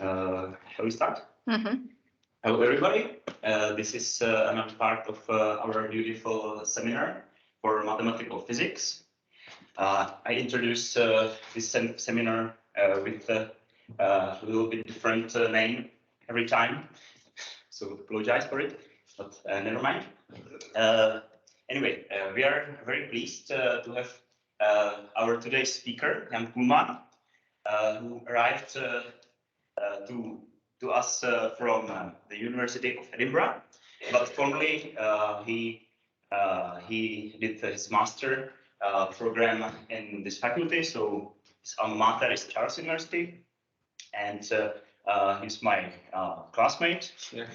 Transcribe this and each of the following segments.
Shall we start? Mm-hmm. Hello, everybody. This is another part of our beautiful seminar for mathematical physics. I introduced this seminar with a little bit different name every time, so apologize for it, but never mind. Anyway, we are very pleased to have our today's speaker, Jan Pulmann, who arrived to us from the University of Edinburgh, but formerly he did his master program in this faculty. So his alma mater is Charles University, and he's my classmate. Yeah,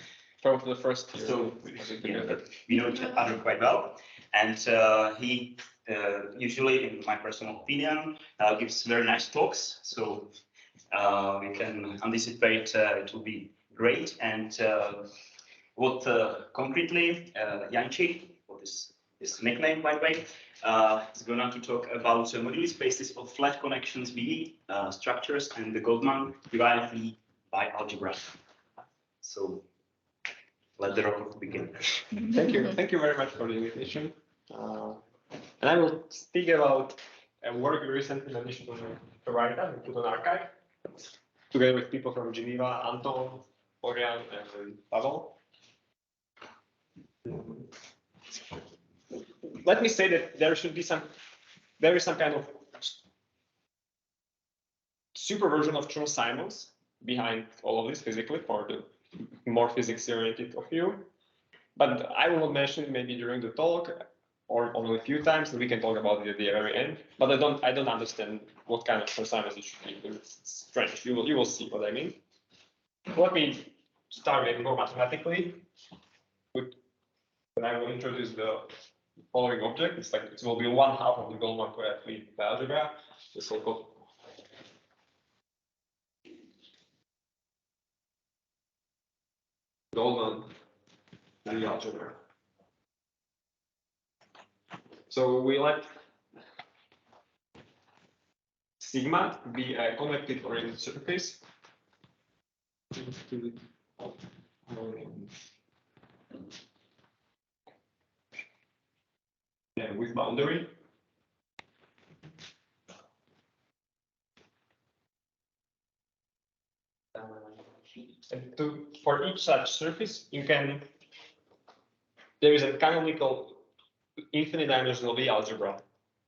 from the first year. So we know each other quite well, and he usually, in my personal opinion, gives very nice talks. So we can anticipate it will be great. And what concretely, Janči, what is his nickname, by the way, is going to talk about Moduli spaces of flat connections B structures and the Goldman Turaev Lie bialgebra. So let the rock begin. Thank you very much for the invitation. And I will speak about a work we recently managed to write and put on archive, together with people from Geneva, Anton, Florian, and Pavel. Let me say that there is some kind of super version of Chern-Simons behind all of this physically for the more physics-oriented of you. But I will mention it maybe during the talk or only a few times, and we can talk about it at the very end. But I don't understand what kind of Chern-Simons it should be. It's strange. You will see what I mean. Let me start maybe more mathematically. And I will introduce the following object. It's like it will be 1/2 of the Goldman Turaev Lie algebra, the so-called Goldman Lie algebra. So we let sigma be a convective oriented surface. Yeah, with boundary. And for each such surface, there is a canonical infinite dimensional Lie algebra,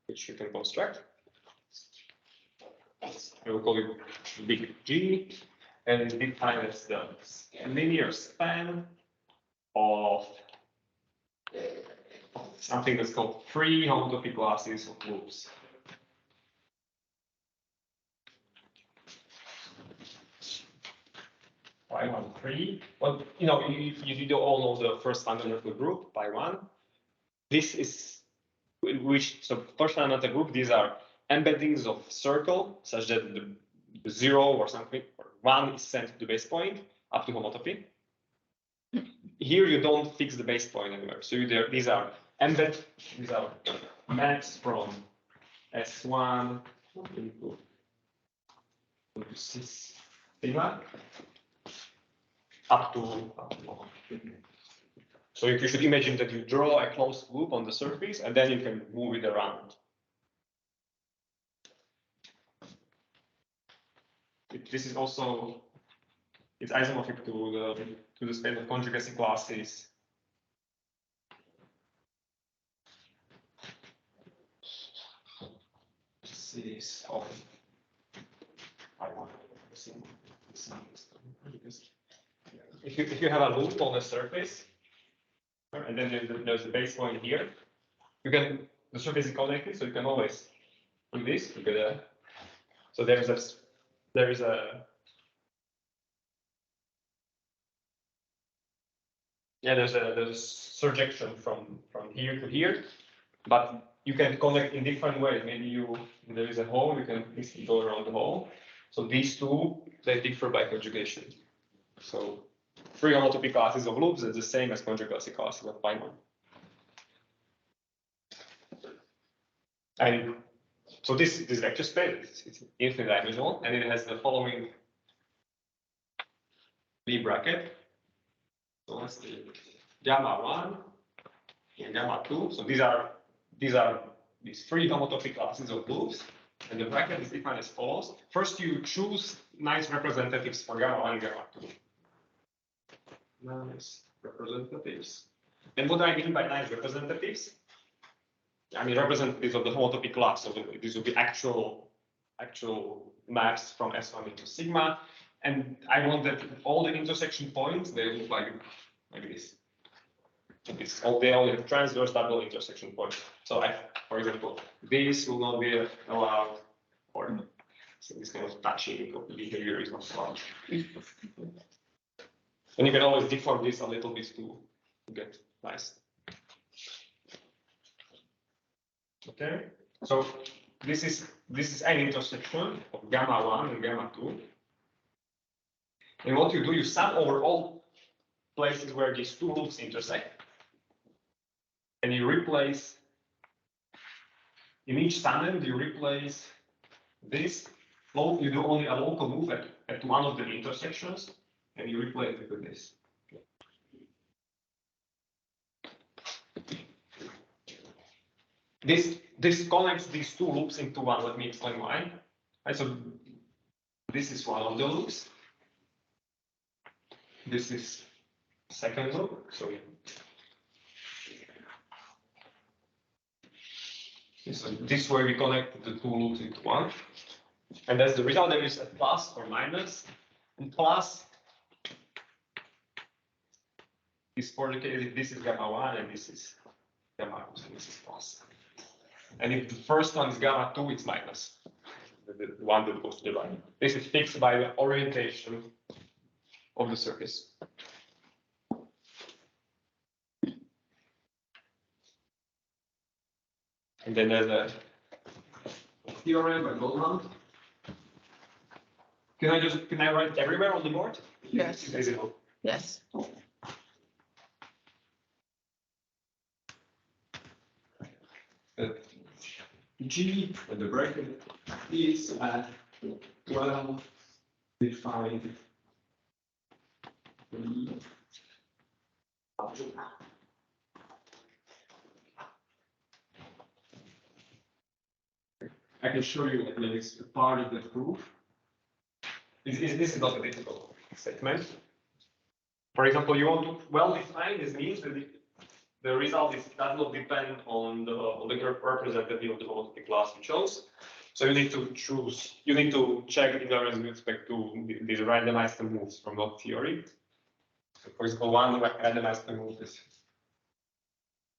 which you can construct. I will call it big G, and define as the linear span of something that's called free homotopy classes of loops. Pi1, 3. Well, you all know the first fundamental group, Pi1. This is so first fundamental group, these are embeddings of circle such that the 0 or something, or 1 is sent to the base point up to homotopy. Here you don't fix the base point anywhere. So these are maps from S1 into sigma up to. So you should imagine that you draw a closed loop on the surface and then you can move it around. This is also, it's isomorphic to the space of conjugacy classes. This of if you have a loop on the surface, and then there's a base point here, the surface is connected, so you can always do this. Look at that. So there's a surjection from here to here, but you can connect in different ways. Maybe there is a hole, you can easily go around the hole. So these two, they differ by conjugation. So free homotopy classes of loops is the same as conjugacy classes of Poisson. And so this vector space, it's infinite dimensional, and it has the following B bracket. So let's take gamma 1 and gamma 2. So these are these three homotopy classes of loops. And the bracket is defined as follows. First, you choose nice representatives for gamma 1 and gamma 2. Nice representatives. And what do I mean by nice representatives? I mean representatives of the homotopy class. So these will be actual maps from S1 into sigma. And I want that all the intersection points, they look like this. They only have transverse double intersection points. So for example, this will not be allowed, or so this kind of touching behavior is not allowed. And you can always deform this a little bit to get nice. Okay, so this is an intersection of gamma 1 and gamma 2. And what you do, you sum over all places where these two loops intersect. And you replace, in each tangent, you replace this. You do only a local move at one of the intersections, and you replace it with this. This connects these two loops into one. Let me explain why. Right, so this is one of the loops. This is second loop. So this way we connect the two loops into one. And as the result, there is a plus or minus. And plus is for the case if this is gamma 1 and this is gamma 2, so this is plus. And if the first one is gamma 2, it's minus. The one that goes to the right. This is fixed by the orientation of the surface. And then there's a theorem by Goldman. Can I write it everywhere on the board? Yes. It's visible. Yes. G and the bracket is at 12 defined. I can show you at least part of the proof. This is not a difficult statement. For example, you want to well define this means that the result does not depend on the representative of the homotopy class you chose. So you need to choose. You need to check invariance with respect to these randomized moves from not theory. So for example, one randomized move is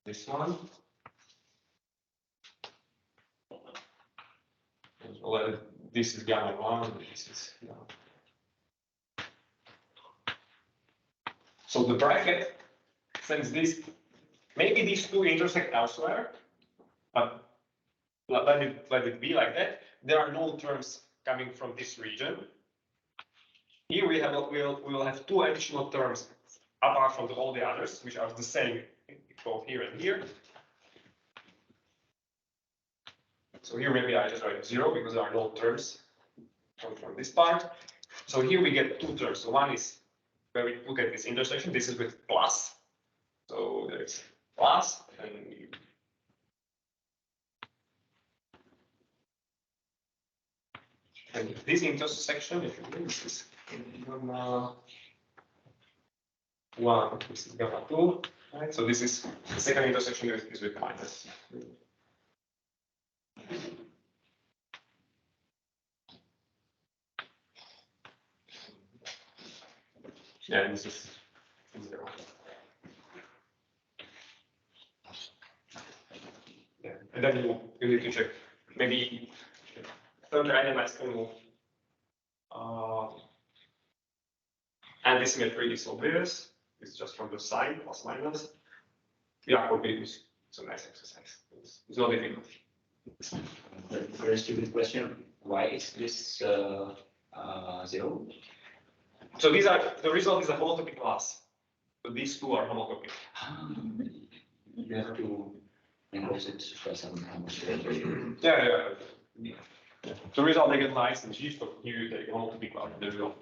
this one. Well, this is gamma 1, this is gamma. So the bracket, since this, maybe these two intersect elsewhere, but let it be like that. There are no terms coming from this region. Here we will have two additional terms apart from all the others, which are the same both here and here. So here maybe I just write 0 because there are no terms from this part. So here we get two terms. So one is where we look at this intersection. This is with plus. So there's plus and this intersection, if you think this is gamma 1, this is gamma 2, right? So this is the second intersection is with minus. Yeah, this is 0. Yeah, and then you need to check maybe third randomized move. And this symmetry is obvious. It's just from the sign plus minus. Yeah, it's a nice exercise. It's not difficult. Very stupid question. Why is this 0? So the result is a homotopy class. So these two are homotopy. You have to enclose it by some Yeah. The result they get nice and G, so here you take homotopy class. There we go.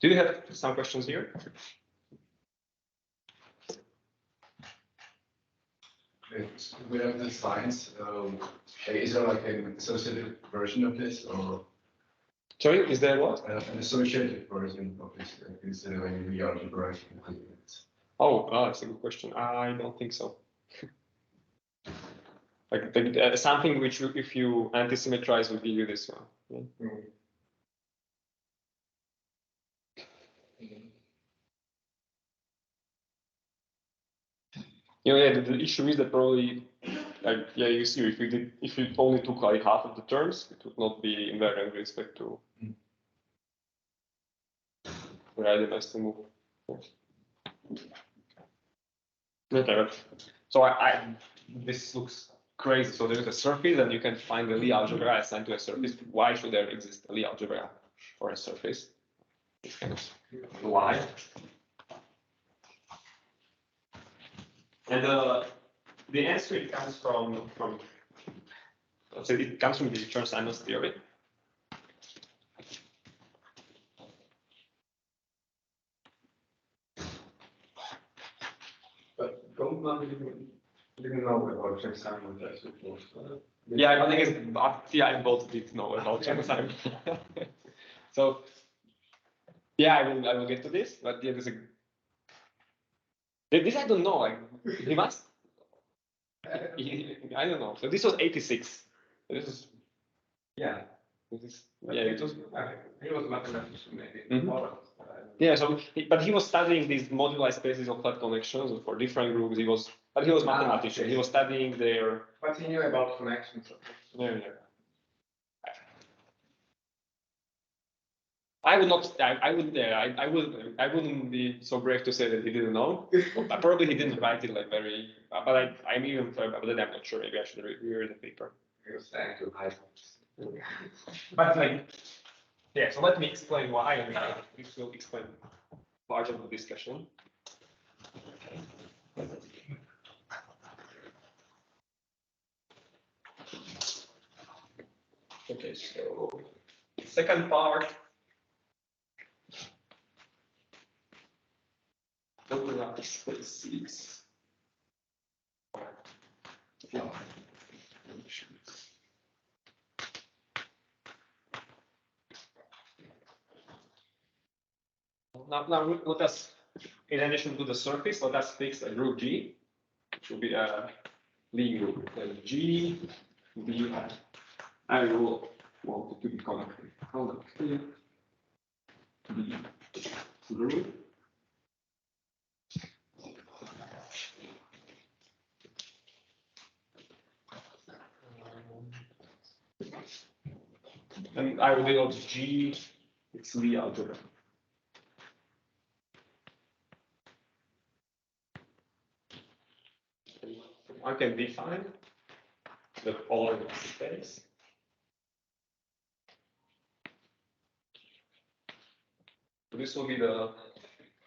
Do you have some questions here? We have the science. Is there like an associated version of this, or Sorry, is there what? an associated version of this? Is there like the algebra? Oh, that's a good question. I don't think so. Like something which, if you anti-symmetrize, will give you this one. Yeah. Yeah, the issue is that probably, like, yeah, you see, if you only took like half of the terms, it would not be invariant with respect to the randomness to move. Okay, but so this looks crazy. So there is a surface, and you can find the Lie algebra assigned to a surface. Why should there exist a Lie algebra for a surface? It's kind of why. And the answer, it comes from let's say it comes from the Chern-Simons theory. But Goldman didn't know about Chern-Simons. Yeah, I think I both did know about Chern-Simons. So yeah, I will get to this, but yeah, there's a this I don't know. Like he must. I don't know. So this was 86. This is Yeah. It was. He was a mathematician, maybe. Yeah. So, but he was studying these moduli spaces of flat connections for different groups. He was mathematician. Okay. He was studying their. But he knew about connections. Yeah. I would not. I would. I wouldn't be so brave to say that he didn't know. Probably he didn't write it like very. But I'm even. But I'm not sure. Maybe I should reread the paper. He was saying to high. But like, yeah. So let me explain why. I mean, this will explain part of the discussion. Okay. So second part. Open up spaces. Now let us, in addition to the surface, let us fix a group G, which will be a Lie group. Then G, B, I will want it to be connected. B group. And I will denote G, it's Lie algebra. I can define the following space. So this will be the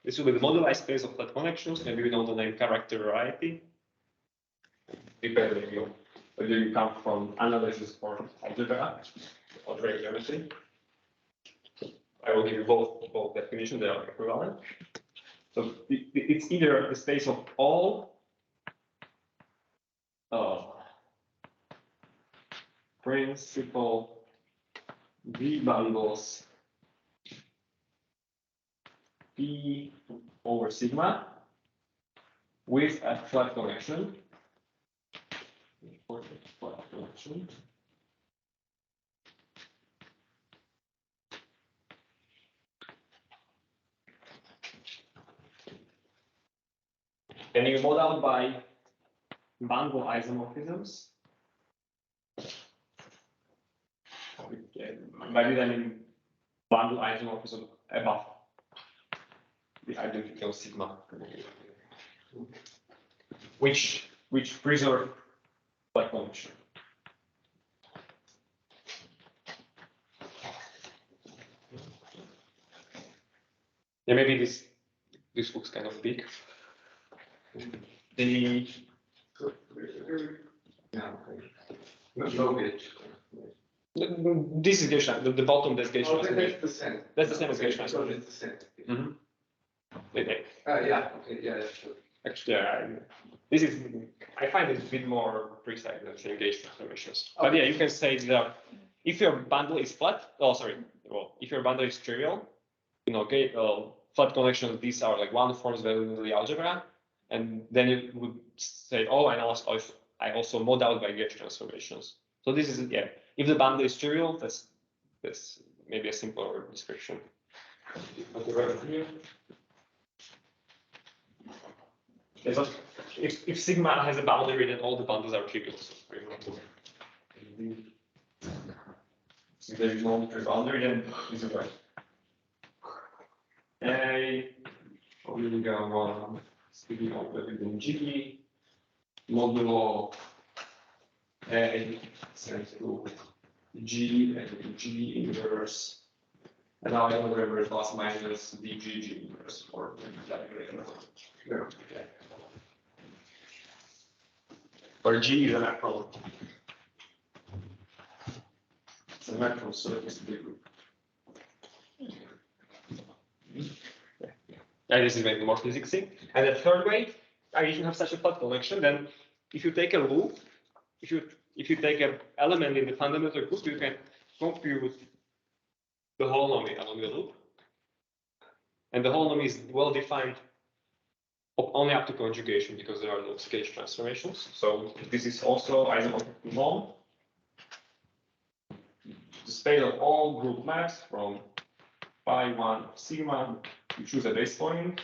moduli space of flat connections. Maybe we know the name character variety. Depending on whether you come from analysis or algebra or geometry. I will give you both definitions, they are equivalent. So it's either the space of all principal V bundles P over sigma with a flat connection. And you model by bundle isomorphisms. By this I mean bundle isomorphism above the identical sigma, which preserve flat connection. Yeah, maybe this looks kind of big. The This is gauge transformation. The bottom that's gauge Oh, transformation. that's the same. That's the same as gauge So transformation. it's the same. Mm-hmm. Yeah, okay, yeah, that's true. Actually, this is, I find it a bit more precise than saying gauge transformations. But yeah, you can say that if your bundle is flat, well, if your bundle is trivial, okay, flat connections, these are like one forms value in the algebra, and then you would say, oh, I also mod out by gauge transformations. So this is, yeah, if the bundle is trivial, that's maybe a simpler description. Okay, right here. If sigma has a boundary, then all the bundles are trivial. So for example, if there is no boundary, then this is right. A omega 1 sigma within G modulo A sent to G and G inverse. And now I know whatever is plus minus dg inverse or where G is a macro. It's a macro surface group. And this is maybe more physicsy. And the third way, if you have such a flat connection, then if you take a loop, if you take an element in the fundamental group, you can compute the holonomy along the loop. And the holonomy is well defined only up to conjugation because there are no gauge transformations. So this is also isomorphic to norm. The space of all group maps from phi 1 sigma, you choose a base point.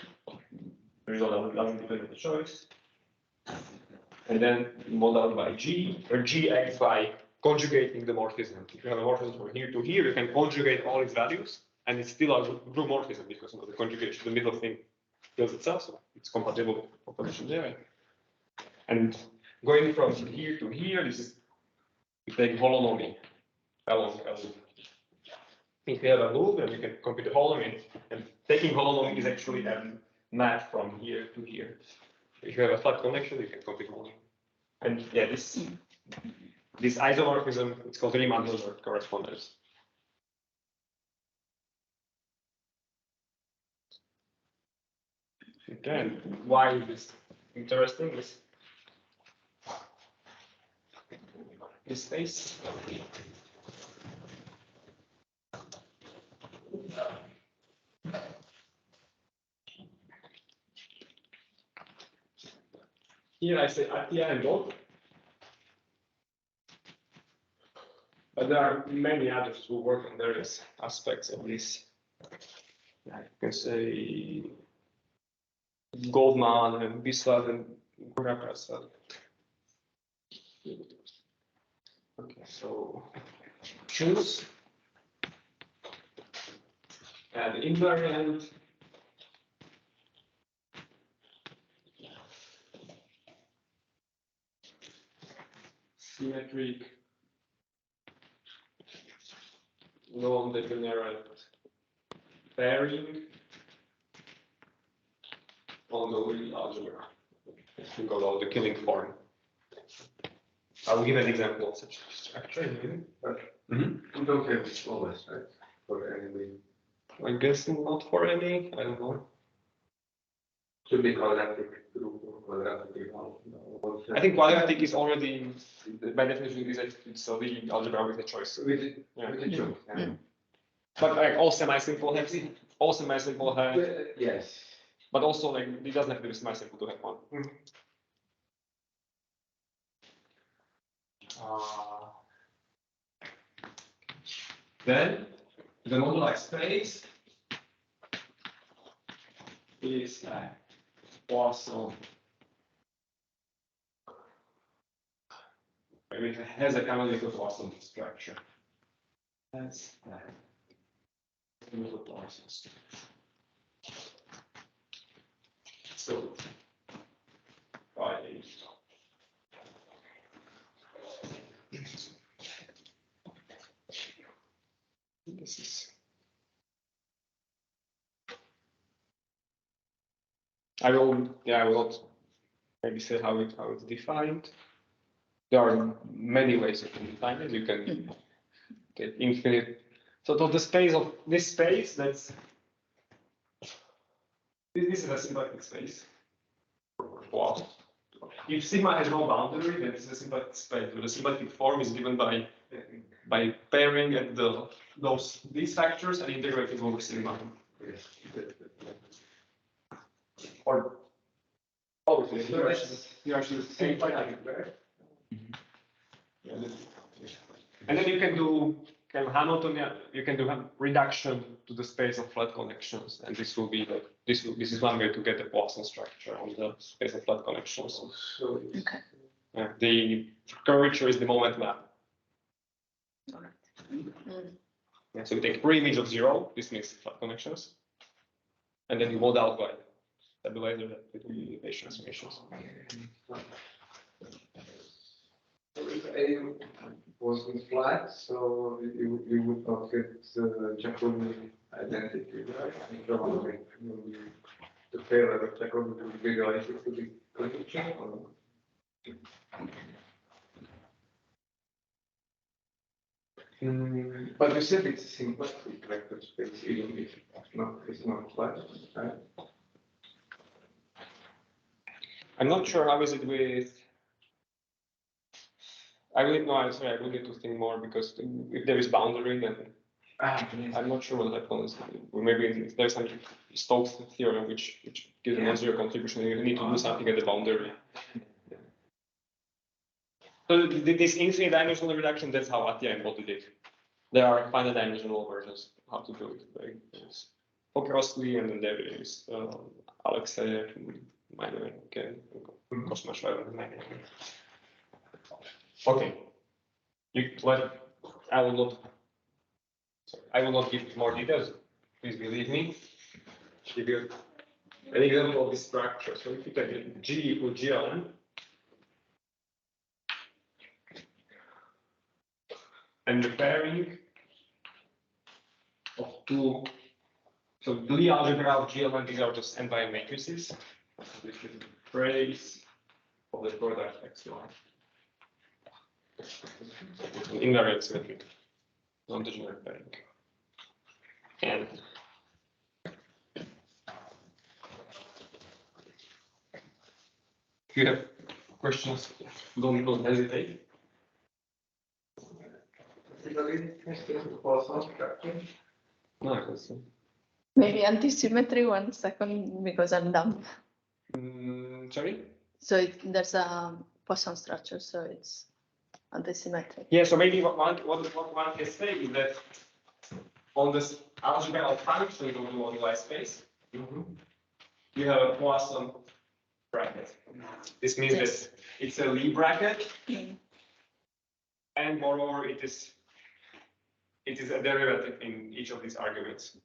The result doesn't depend on the choice. And then mod out by G, where G acts by conjugating the morphism. If you have a morphism from here to here, you can conjugate all its values, and it's still a group morphism because the conjugation, the middle thing, fills itself, so it's compatible with population theory. And going from here to here, this is you take holonomy along a loop. If you have a loop, then you can compute the holonomy, and taking holonomy is actually a map from here to here. If you have a flat connection, you can compute holonomy. And yeah, this isomorphism, it's called Riemann-Hilbert correspondence. Again, why is this interesting? This space. Here I say Atia and Bob. But there are many others who work on various aspects of this. Yeah, you can say Goldman and Biswal and Gurav. Okay, so choose and invariant. Symmetric, non-degenerate pairing on the real algebra. We call out the killing form. I will give an example of such structure. We don't have this always, right? For any. I'm guessing not for any. I don't know. Should be quadratic group or quadratic. I think quadratic is already by definition is so the algebra with a choice. With the choice. Yeah. But like all semi-simple have Yes. but also like it doesn't have to be semi-simple to have one. Then the moduli space is Poisson. It has a canonical Poisson structure. That's Poisson structure. So this is. I will not maybe say how it's defined. There are many ways you can define it. You can Okay, infinite. So to the space of this space, this is a symplectic space. Wow. If sigma has no boundary, then it's a symplectic space. The symplectic form is given by pairing at these factors and integrating over sigma. Or you actually say and then you can do kind of Hamiltonian. You can do reduction to the space of flat connections, and this will be like this is one way to get the Poisson structure on the space of flat connections. So the curvature is the moment map. All right. Yeah, so you take pre-image of 0. This means flat connections, and then you mod out by stabilizer that between the Bayesian transformations. If A wasn't flat, so you would not get the Jacobi identity, right? The failure of Jacobi will be related to the condition. But you said it's a symplectic vector space, even if it's not flat, right? I'm not sure how is it with. I will no, I'm sorry, I will need to think more because if there is boundary, then I'm not sure what happens. Maybe there's some Stokes theorem which gives a non-zero contribution. You need to do something at the boundary. So this infinite dimensional reduction, that's how Attia embodied it. There are finite dimensional versions how to do it. There's Pokrosky, and then there is Alexei Minor, Cosma Schreiber. Okay. I will not give more details. Please believe me. Give you an example of this structure. So if you take G equals GLN, and the pairing of two, so the algebra of GLN, these are just n by n matrices. This is the trace of the product x1. Invariant symmetric, non-degenerate pairing. And if you have questions, don't hesitate. No, I can see. Maybe anti-symmetry 1 second because I'm dumb. Sorry? So there's a Poisson structure, so it's anti-symmetric. Yeah, so maybe what one can say is that on this algebra of functions of the moduli space, you have a Poisson bracket. This means that it's a Lie bracket, and moreover, it is a derivative in each of these arguments.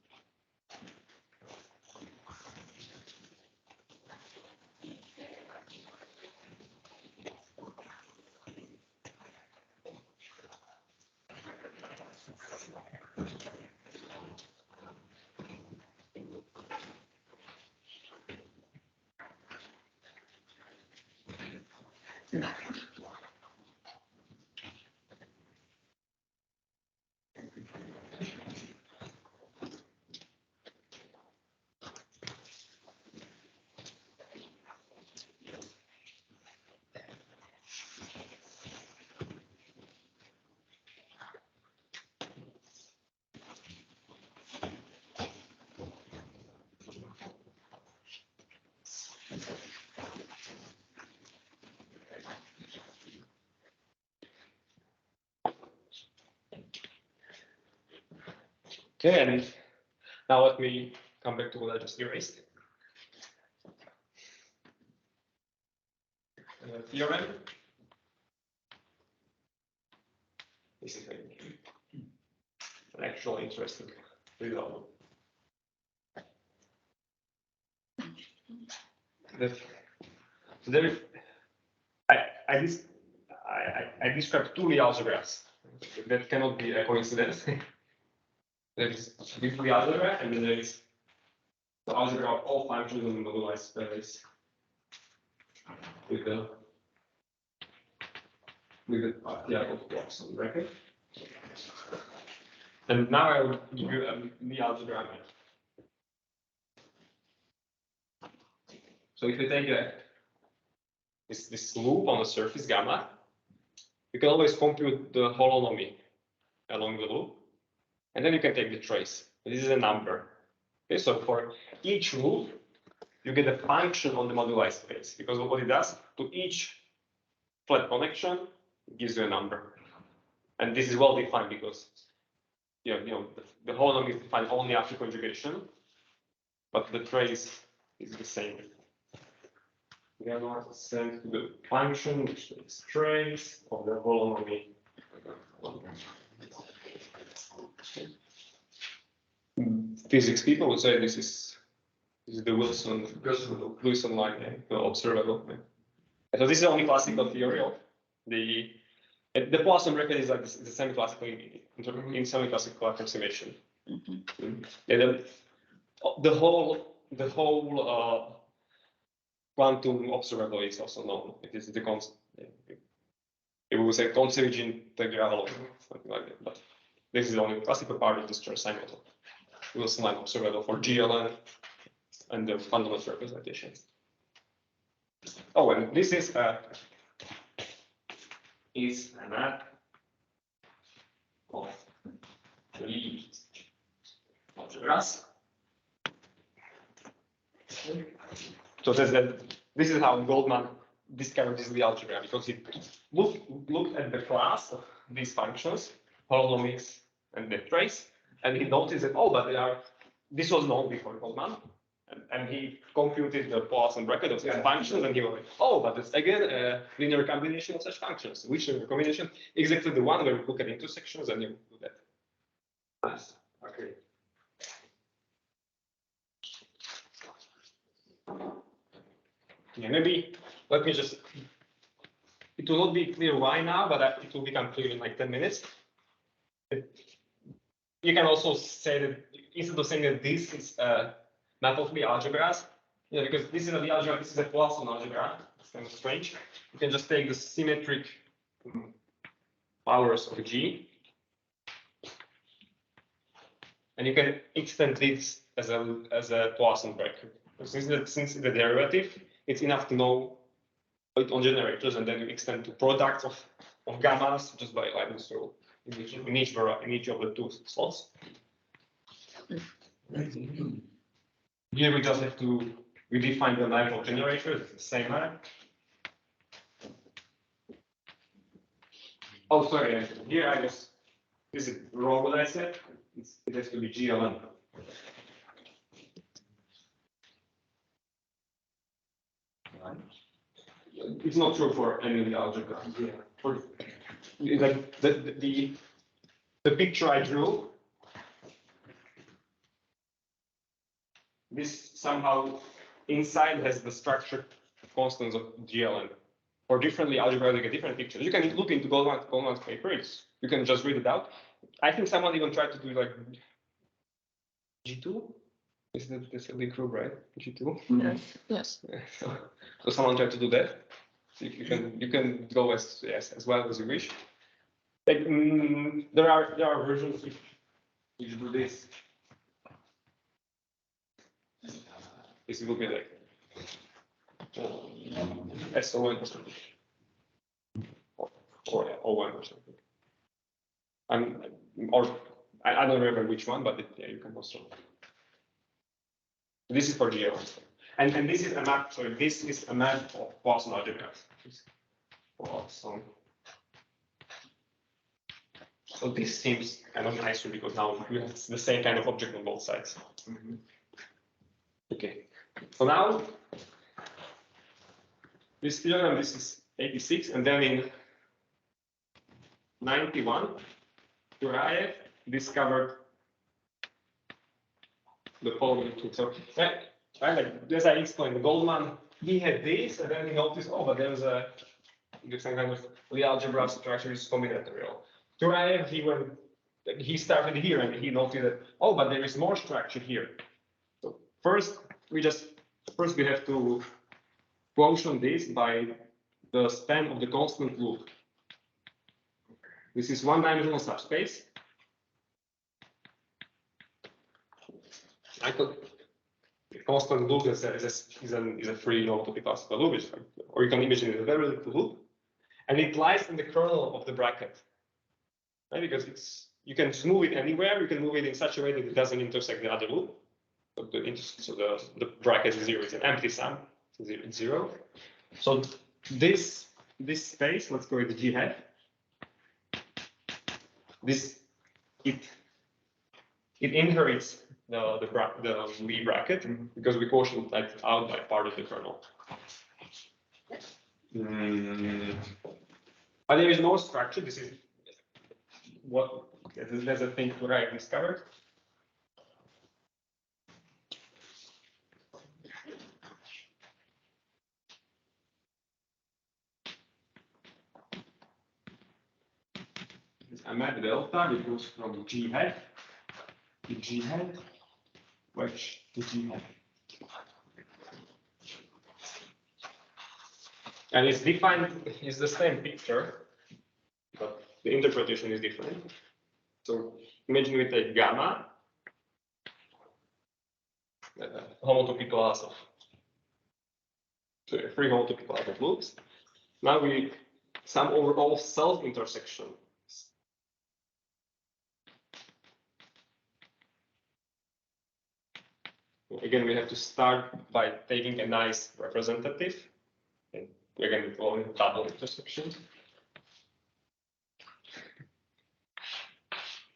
Okay, and now let me come back to what I just erased. Theorem. This is an actual interesting result. I described two Lie algebras. That cannot be a coincidence. There is this Lie algebra, and then there is the algebra of all functions in the moduli space with the Poisson bracket. And now I will give you the algebra. So if you take this loop on the surface gamma, you can always compute the holonomy along the loop, and then you can take the trace. This is a number. Okay, so for each loop, you get a function on the moduli space, because what it does to each flat connection, it gives you a number. And this is well defined because the holonomy is defined only after conjugation, but the trace is the same. We are going to send to the function, which is trace of the holonomy. Physics people would say this is the Wilson line, the observable. So this is the only classical theory of the Poisson record is like the semi-classical in semi-classical approximation. And the whole quantum observable is also known. It is the concept. It will say conservage integral or something like that. But this is the only classical part of this Chern-Simons model. Wilson line observable for GLN and the fundamental representations. Oh, and this is an map of three algebras. So this is how Goldman discovered this algebra, because he looked at the class of these functions, holonomics and the trace, and he noticed that, oh, but this was known before Goldman, and he computed the Poisson bracket of such functions, and he was like, oh, but it's again a linear combination of such functions. Which linear combination? Exactly the one where you look at intersections and you do that. Nice. Okay. Yeah, maybe let me just. It will not be clear why now, but it will become clear in like 10 minutes. You can also say that instead of saying that this is a map of the algebras, because this is a algebra, this is a Poisson algebra. It's kind of strange. You can just take the symmetric powers of G, and you can extend this as a Poisson bracket. Since it's the derivative, it's enough to know it on generators, and then you extend to products of gammas just by Leibniz rule in each of the two slots. Here we just have to redefine the map of generators. It's the same map. Oh, sorry. Here I just this is wrong what I said. It has to be GLN. It's not true for any of the algebra. Yeah. For like the picture I drew, this somehow inside has the structure constants of GLN. For differently algebra, you get different pictures. You can look into Goldman's paper. You can just read it out. I think someone even tried to do like G2. Is that this the group, right? G2. Yes. So someone tried to do that. So you can go as well as you wish. Like, there are versions which do this. This will be like SON or something, or O1 or something. I don't remember which one, but you can also. This is for GL. And this is a map. So this is a map of Poisson algebras. Poisson. So this seems kind of nicer because now we have the same kind of object on both sides. Okay. So now this theorem, this is 86, and then in 91, Turaev discovered the following two. So, like as I explained, Goldman, he had this, and then he noticed, oh, but there's some kind of Lie algebra structure is combinatorial. Turaev, he started here, and he noticed that, oh, but there is more structure here. So first we have to quotient this by the span of the constant loop. This is one-dimensional subspace. I could constant loop is a free non-topic classical loop, or you can imagine it a very little loop, and it lies in the kernel of the bracket, right? Because you can just move it anywhere. You can move it in such a way that it doesn't intersect the other loop. So the bracket is 0. It's an empty sum. It's 0. So this space, let's call it G hat. It inherits the Lie bracket because we quotient that out by part of the kernel. But there is no structure. This is what there's a thing that I discovered. I map delta, it goes from G hat to G hat, which to G hat. And it's defined, it's the same picture, but the interpretation is different. So imagine we take gamma, homotopy class of, so a free homotopy class of loops. Now we sum over all self-intersection. Again, we have to start by taking a nice representative, and again, with all double intersections.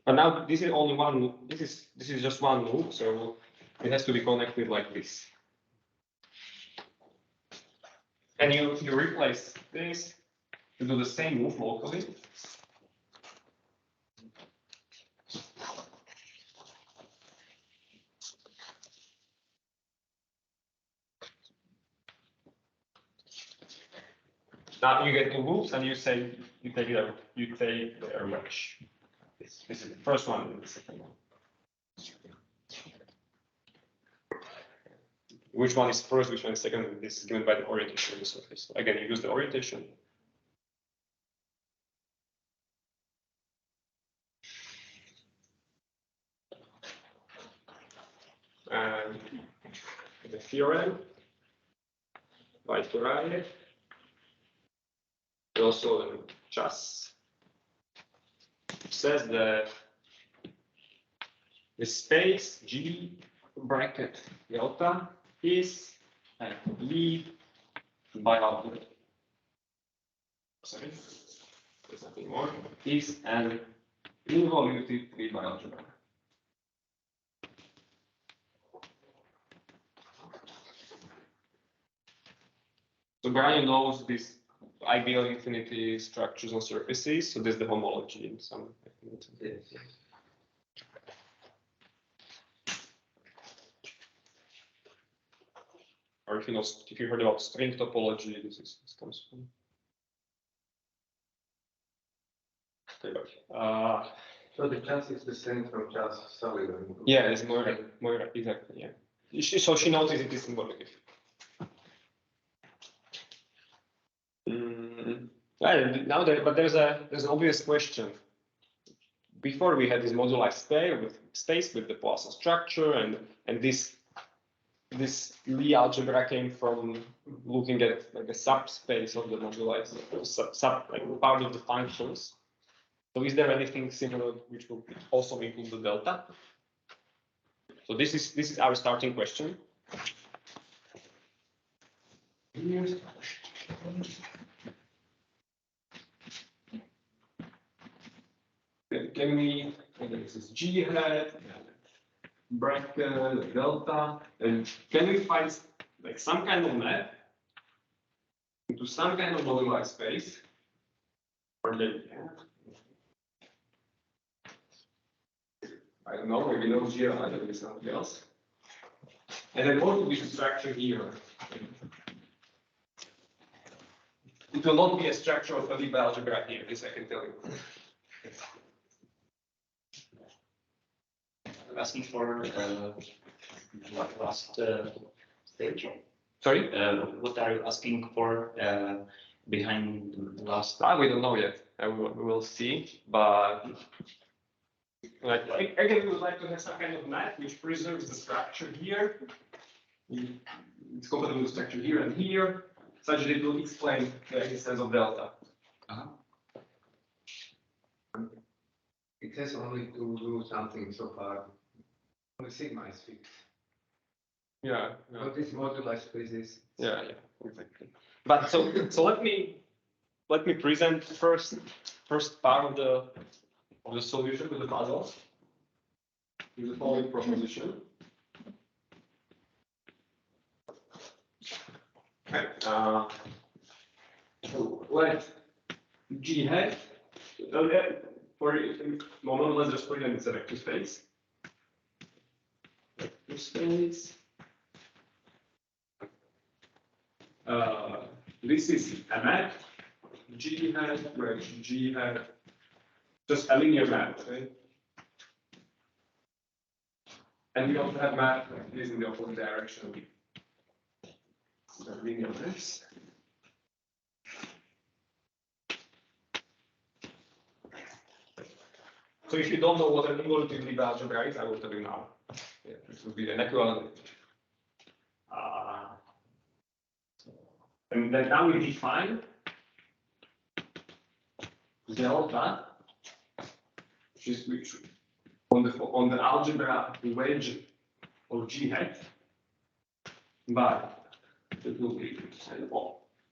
And now this is only one. This is just one loop, so it has to be connected like this. And you replace this to do the same move locally. Now you get two loops, and you say you take their match. This is the first one and the second one. Which one is first? Which one is second? This is given by the orientation of the surface. So again, you use the orientation. And the theorem by Turaev. Also just says that the space G bracket delta is Lie bialgebra. Sorry, there's nothing more. Is an involutive Lie bialgebra. So Brian knows this ideal infinity structures on surfaces, so there's the homology in some. Yes. Or if you heard about string topology, this comes from. So the chance is the same from just Sullivan. Yeah, it's Moira, exactly. Yeah. So she knows it is involutive. Now but there's an obvious question. Before we had this moduli space with the Poisson structure, and this Lie algebra came from looking at like a subspace of the moduli, like part of the functions. So is there anything similar which will also include the delta? So this is our starting question. Can we, this is G hat, bracket, delta, and can we find like some kind of map into some kind of moduli space? Or I don't know, maybe no GI, maybe something else. And then what will be the structure here? It will not be a structure of a Lie algebra here, this I can tell you. I'm asking for what last stage. Sorry? What are you asking for behind the last? We don't know yet. We will see, but Like again, we would like to have some kind of map which preserves the structure here. It's compatible with structure here and here, such that it will explain the existence of delta. It has only to do something so far. The sigma is fixed. Yeah. But this moduli space is. Yeah, exactly. But so let me present first part of the solution to the puzzle. With the following proposition. Okay. So let G hat for moment, let's just pretend it's a vector space. Vector space. This is a map. G hat, where G hat, just a linear map, okay? And we also have map like this in the opposite direction. So linear maps. So if you don't know what an involutively bialgebra is, I will tell you now. Yeah, this will be an equivalent. And then now we define delta, which is on the algebra wedge of G hat, but it will be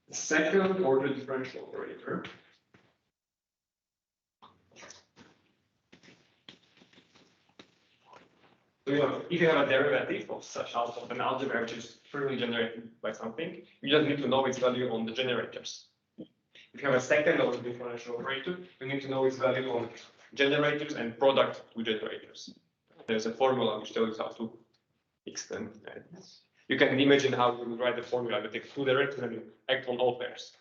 the second order differential operator. So, if you have a derivative of such an algebra which is freely generated by something, you just need to know its value on the generators. If you have a second order differential operator, you need to know its value on generators and product to generators. There's a formula which tells you how to extend. You can imagine how you would write the formula. You take two derivatives and you act on all pairs.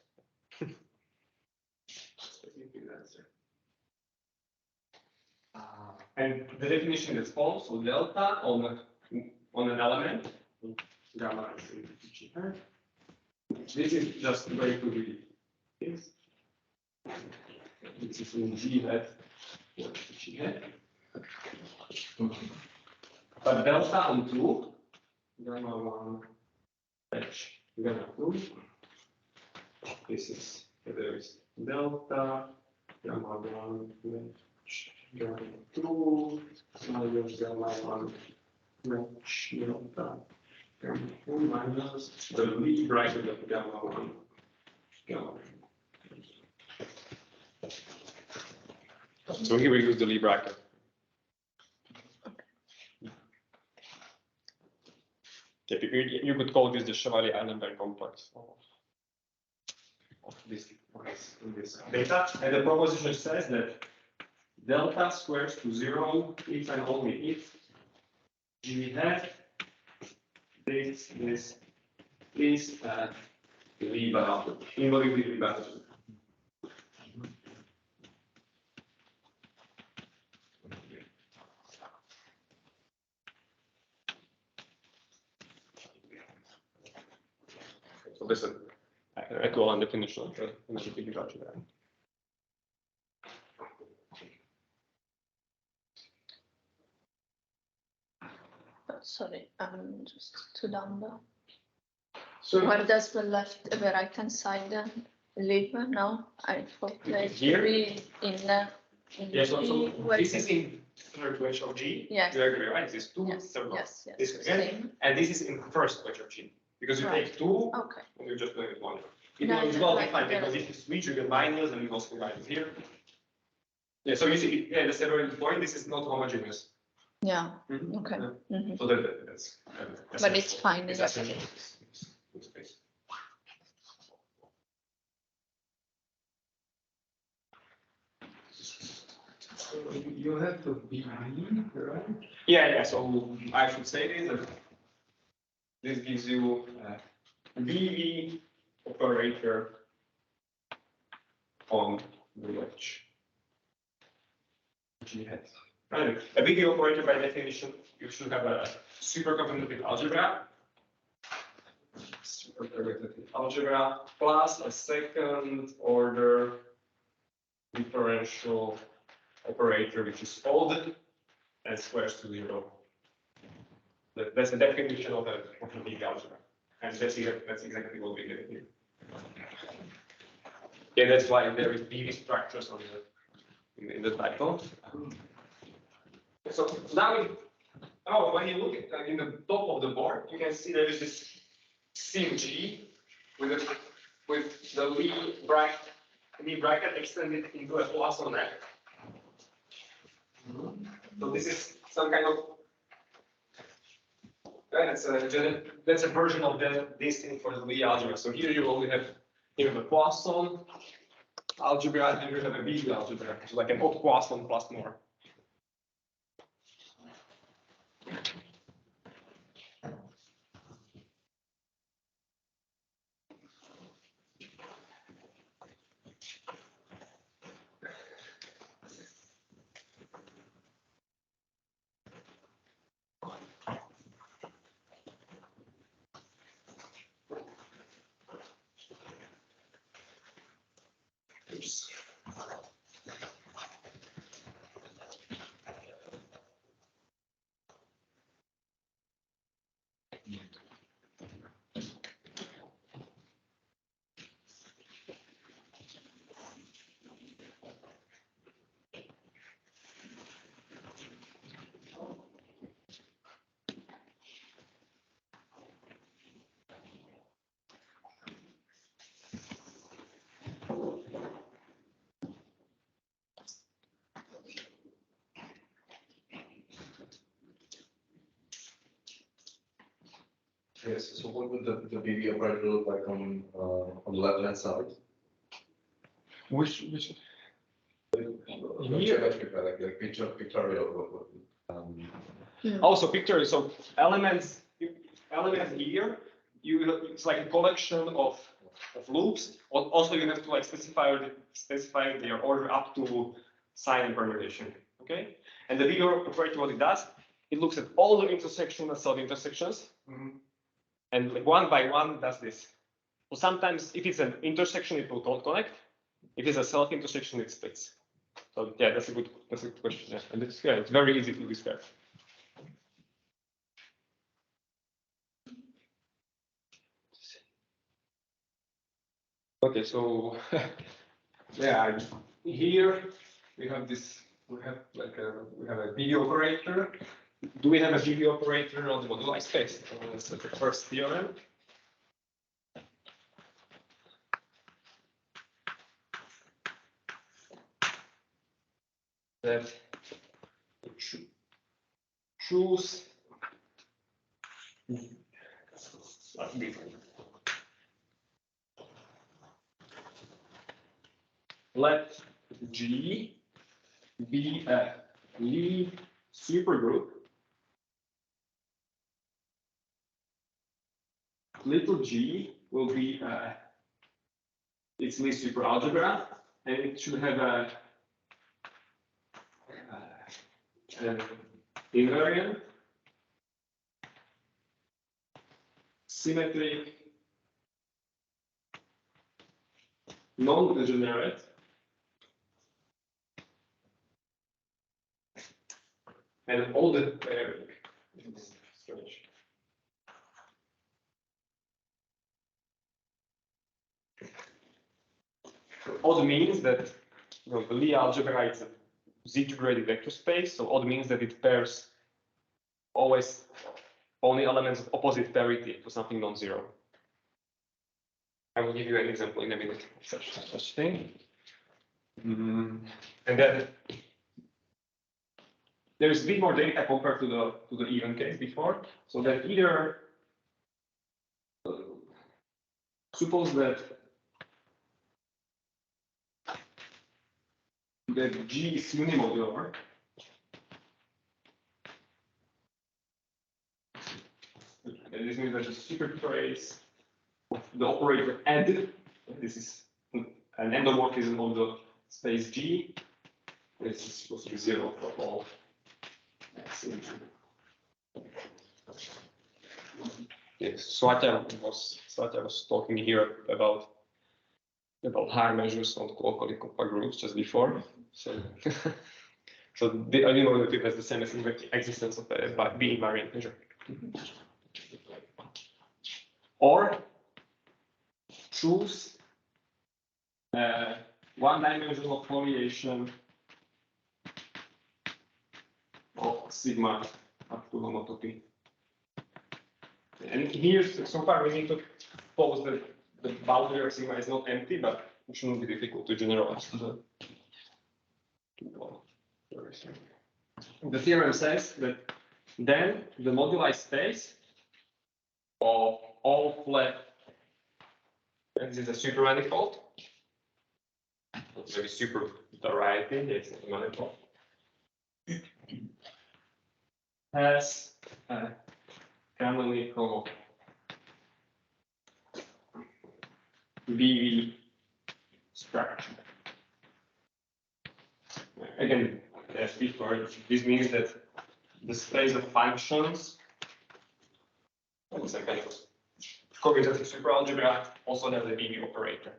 And the definition is false, so delta on an element, gamma is in G hat. This is just going to be this. This is in G hat, G hat. But delta on 2, gamma 1, h, gamma 2. This is, there is delta, gamma 1, h, gamma 2, minus gamma 1, h, delta, gamma 2 minus the Lie bracket of gamma 1, gamma 2. So here we use the Lie bracket. You could call this the Chevalier-Eilenberg complex of this data. And the proposition says that delta squares to 0 if and only if G hat this is Lie bialgebra, involutely Lie bialgebra. So this is an equivalent definition of the involutely algebra. Sorry, I'm just too down there. So Where does the right hand side live now? I thought that Here? be in the. Yes, so where this is in third wedge of G. Yes. You agree, right? This is 2, Yes, third one. yes, yes. This again, Same. and this is in first wedge of G. Because you Right. take 2, Okay. and you just play with 1. It No, was no, well right, defined, yeah. because if you switch, you get minus, and you also minus here. Yeah, so you see, yeah, the several point, this is not homogeneous. Yeah. Mhm. Okay. Yeah. Mhm. So that's But it's fine. It's Yeah. essential. It's space. So you have to be right? Yeah. So I should say this. That this gives you a BV operator on the wedge. G hat. Right. A BV operator, by definition, you should have a supercompetitive algebra. Supercompetitive algebra plus a second order differential operator which is odd and squares to 0. That's the definition of a big algebra, and that's exactly what we did here. Yeah, that's why there is BV structures on in the title. So now, when you look at in the top of the board, you can see there is this CG with the Lie bracket extended into a Poisson net. So this is some kind of that's a version of this thing for the Lie algebra. So here you only have a Poisson algebra, and you have a BV algebra, so like an odd Poisson plus more. Yes, so what would the BV operator look like on the left-hand side? Which Like pictorial. Also picture, so elements here, it's like a collection of loops. Also, you have to like specify their order up to sign permutation. Okay, and the BV operator, what it does, it looks at all the intersections and sub-intersections, and like one by one does this. So sometimes, if it's an intersection, it will not connect. If it's a self-intersection, it splits. So yeah, that's a good question. Yeah. And it's very easy to describe. Okay, so yeah, here we have this. We have a BV operator. Do we have a BV operator on the moduli space? That's the first theorem. That choose let G be a Lie supergroup. Little g will be its Lie superalgebra, and it should have an invariant, symmetric, non-degenerate, and all the strange. Odd means that the Lie algebra is a Z-graded vector space, so odd means that it pairs always only elements of opposite parity to something non-zero. I will give you an example in a minute of such thing. And then there is a bit more data compared to the even case before. So that either suppose that G is unimodular. And this means that the supertrace of the operator add, this is an endomorphism of the space G. This is supposed to be 0 for all x in G. Yes, Swatya was talking here about higher measures on locally compact groups just before. So So the unimodulative has the same as existence of a B invariant measure. Or choose one-dimensional foliation of sigma up to homotopy. And here, so far, we need to suppose that the boundary of sigma is not empty, but it shouldn't be difficult to generalize to the. The theorem says that then the moduli space of all flat, and this is a super manifold, maybe super variety, it's a manifold, has a canonical BV structure. Again, as before, this means that the space of functions, some kind of commutative superalgebra, also has a BV operator.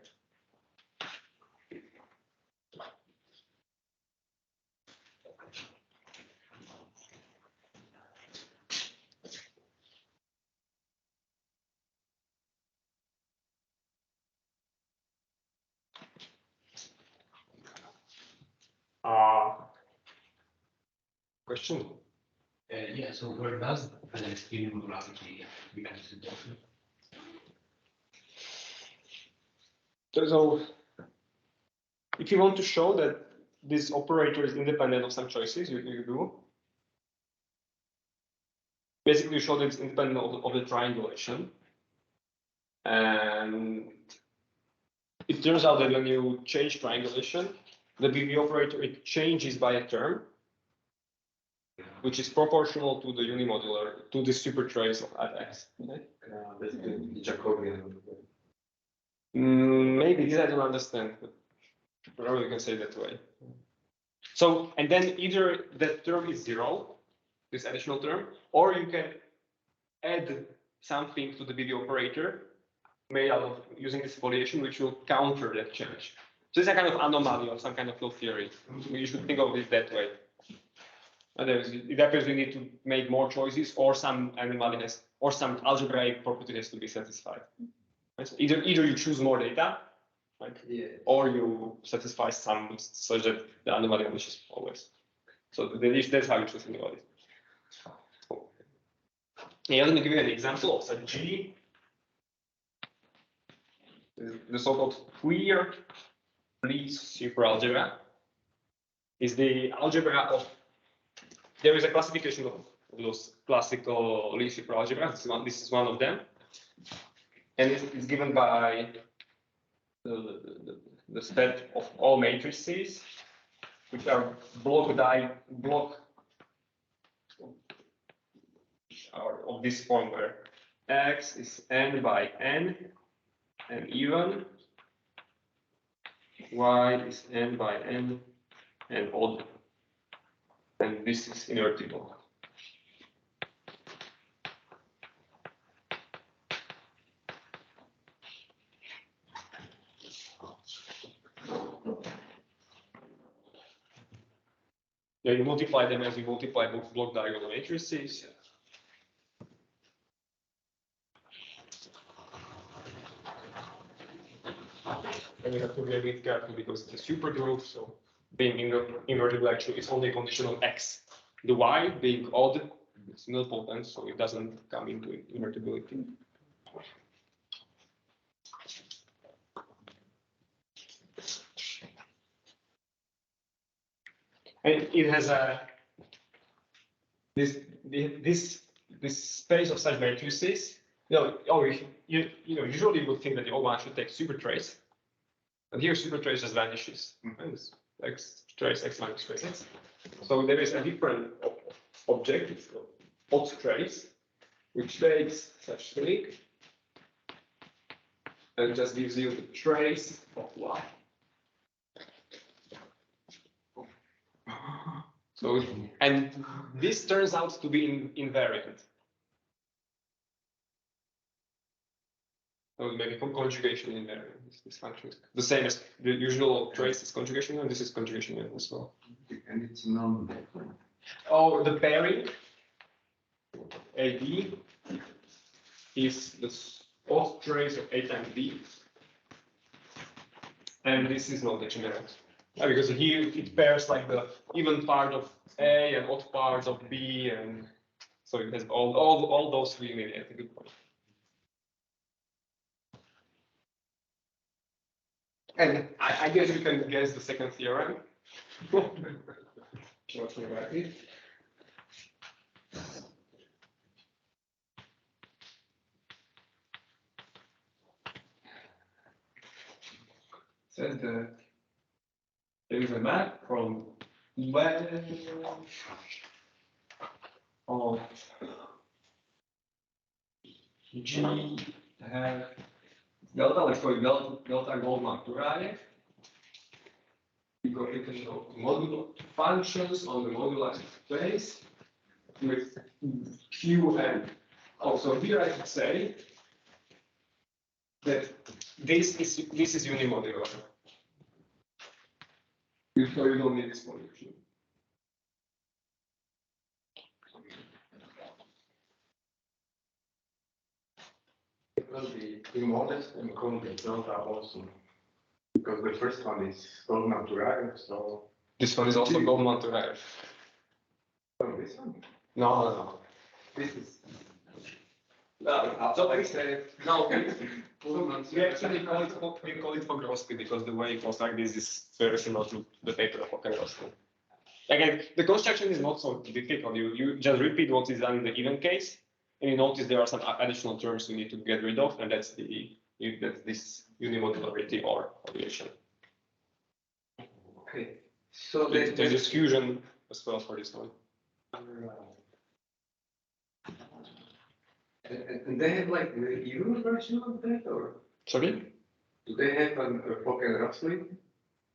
Question? Yeah, so where does the spin modulity become important? So, if you want to show that this operator is independent of some choices, you do. Basically, you show that it's independent of the triangulation. And it turns out that when you change triangulation, the BV operator, it changes by a term, which is proportional to the unimodular, to the supertrace of at x. Okay? That's the Jacobian. Maybe this I don't understand, but probably you can say that way. So, and then either that term is zero, this additional term, or you can add something to the BV operator made out of using this foliation, which will counter that change. So it's a kind of anomaly of some kind of field theory. You should think of it that way. It appears we need to make more choices, or some anomaly has, or some algebraic property has to be satisfied. Right? So either you choose more data, right? Yeah. Or you satisfy some such that the anomaly vanishes always. So that's how you should think about it. Yeah, let me give you an example of such G. The so-called queer Lie superalgebra is the algebra of. There is a classification of those classical Lie superalgebras. This is one of them, and it's given by the set of all matrices, which are block of this form where X is n by n and even, Y is n by n and odd, and this is invertible. Yeah, you multiply them as you multiply block diagonal matrices. And you have to be a bit careful because it's a supergroup, so being invertible actually is only a condition on X. The Y being odd, it's nilpotent, so it doesn't come into invertibility. And it has a this space of such matrices. Usually you would think that the O1 should take supertrace, and here supertrace just vanishes. It's X trace X minus trace X. So there is a different object, it's called odd trace, which takes such thing and just gives you the trace of Y. So, and this turns out to be invariant. So maybe conjugation invariant. This function is the same as the usual trace is conjugation, and this is conjugation as well. and it's non. Oh, the pairing AD is the odd trace of A times B, and this is not degenerate. Because here it pairs like the even part of A and odd parts of B, and so it has all those three linear. Good point. And I guess you can guess the second theorem. Not sure about it. Says that there is a map from well of G have delta, let's call it delta Goldman Turaev. Because you can know modular functions on the moduli space with Q and also here I should say that this is unimodular. So you don't need this condition. It will be immodest and conjugate delta also. Because the first one is Goldman Turaev, so. This one is also Goldman Turaev. Oh, this one? No. This is. No, so I said, no, we actually call it Pogrosky because the way it was like this is very similar to the paper of Pogrosky. Again, the construction is not so difficult. You just repeat what is done in the even case, and you notice there are some additional terms you need to get rid of, and that's this unimodularity or relation. Okay. So There's this fusion as well for this one. And they have like the even version of that, or Sorry? do they have a Fock and Russell?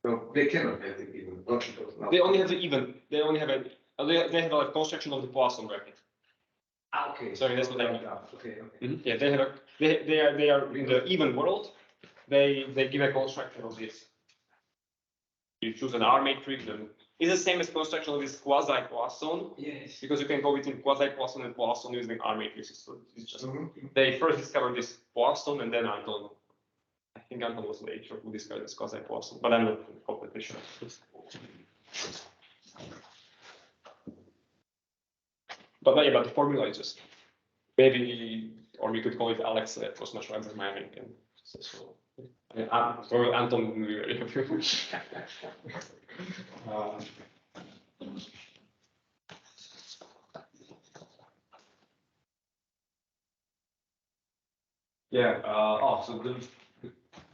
No, they cannot have the even. They only have the even. They only have they have a construction of the Poisson bracket. Ah, okay. Sorry, that's what I mean. Okay. Yeah, they are in the even world. They give a construction of this. You choose an R matrix, and it's the same as construction of this quasi-Poisson. Yes. Because you can go between quasi-Poisson and Poisson using R matrices. So it's just they first discovered this Poisson, and then Anton. I think Anton was later who discovered this quasi-Poisson, but I'm not in competition. But yeah, but the formula is just maybe, or we could call it Alex Kosmas-Schreiber-Meiring. So, or Anton. Yeah. So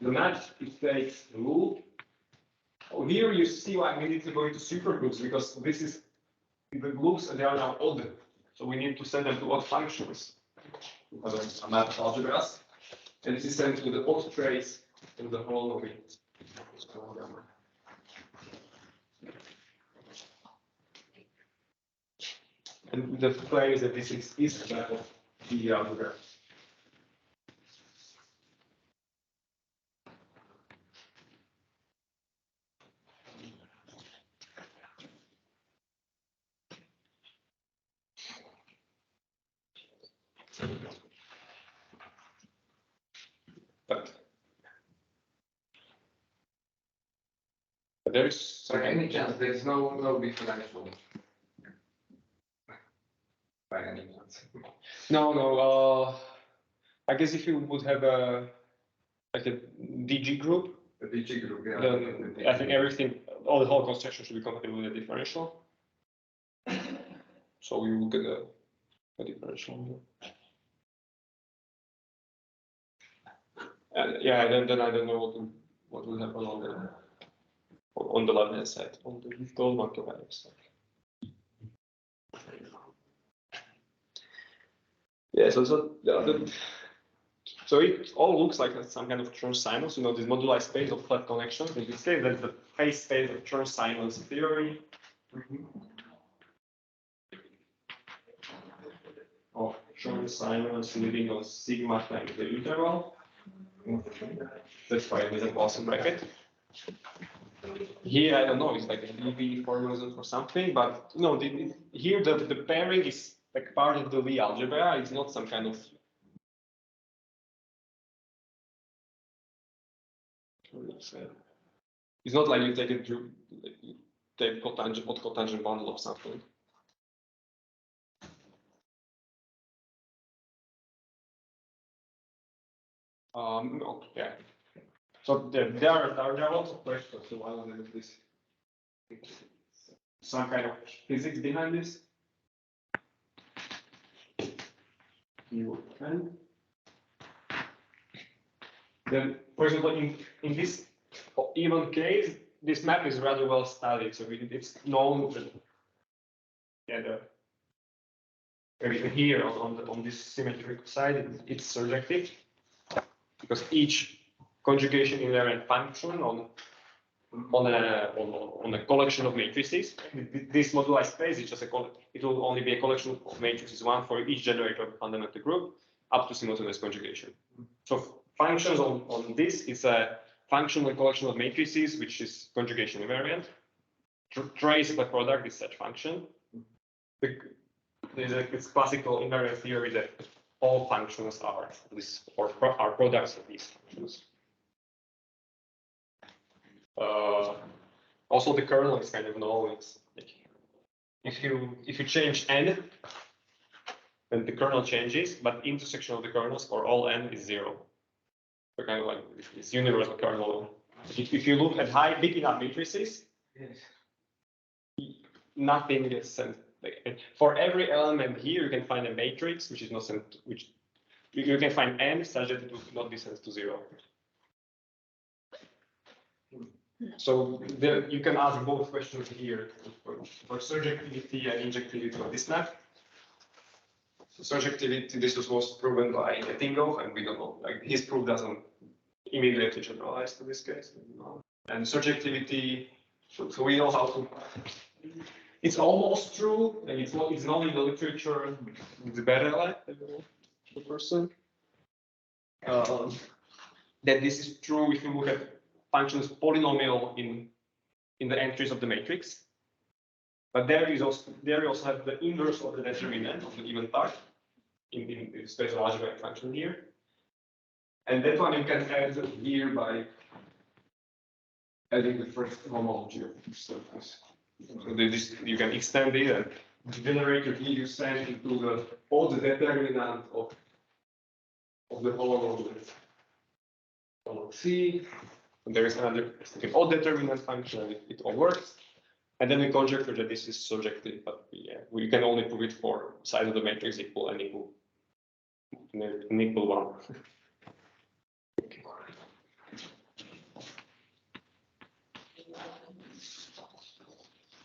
the match it takes the rule. Oh, here you see why we need to go into supergroups because this is the groups and they are now odd. So we need to send them to odd functions because of a map of algebras. And this is sent to the odd trace in the whole of it. And the claim is that this is a map of the algebra. But there is By any chance, there is no differential. By any chance. No. I guess if you would have a DG group, The DG group, yeah. then I think everything, all the whole construction should be compatible with a differential. So we will get a differential. And yeah, then I don't know what will happen on the left hand side, on the Goldman Turaev side. Yeah, so it all looks like some kind of Chern-Simons, this moduli space of flat connections. In this case, that's the phase space of Chern-Simons theory. Of Chern-Simons living on sigma times the interval. That's why it is a Poisson bracket. Here, I don't know, it's like a DB formalism or something, but no, here the pairing is like part of the Lie algebra. It's not some kind of it's not like you take it through, like you take cotangent bundle or something. No, yeah. So there are lots of questions. So I don't know if this some kind of physics behind this. You can. Then, for example, in this even case, this map is rather well studied, so it's known that here on this symmetric side, it's surjective because each conjugation invariant function on a collection of matrices. This moduli space is just it will only be a collection of matrices, one for each generator of the fundamental group, up to simultaneous conjugation. So functions on this is a functional collection of matrices, which is conjugation invariant. Trace of a product is such function. It's classical invariant theory that all functions are products of these functions. Also, the kernel is kind of known. It's like if you change n, then the kernel changes, but intersection of the kernels for all n is 0. So kind of like this universal kernel. If you look at big enough matrices, nothing is sent. Like, for every element here, you can find a matrix which is not sent. Which you can find n such that it will not be sent to 0. So you can ask both questions here for surjectivity and injectivity of this map. So surjectivity, this was proven by Ettinghoff, and we don't know. Like his proof doesn't immediately generalize to this case. And surjectivity, so we know how to. It's almost true, and it's not in the literature. It's better, the person. That this is true if you look at functions polynomial in the entries of the matrix. But there you also have the inverse of the determinant of the given part in the special algebraic function here. And that one you can add here by adding the first homology of the surface. So you can extend it, and the generator here you send into all the determinant of the homology of C. And there is another odd determinant function, and it all works. And then we conjecture that this is surjective, but we can only prove it for size of the matrix equal n equal 1. Okay.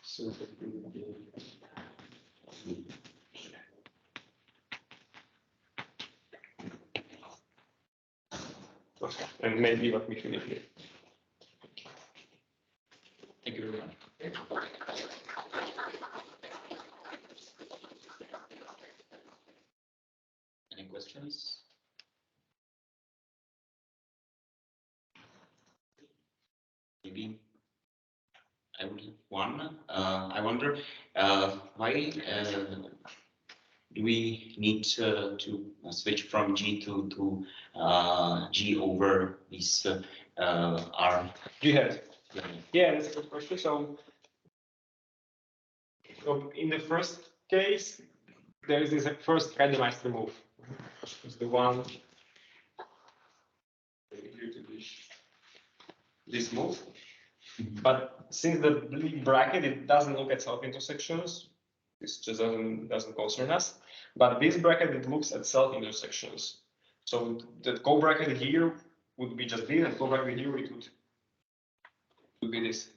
So okay. And maybe what we finish here. Thank you very much. Any questions? Maybe I would have one. I wonder why do we need to switch from G to G over this R? G hat. Yeah, that's a good question. So in the first case, there is this first randomized remove. It's the one due to this move. But since the bracket, it doesn't look at self-intersections. This just doesn't concern us. But this bracket, it looks at self-intersections. So the co-bracket here would be just this, and co-bracket here it would be this.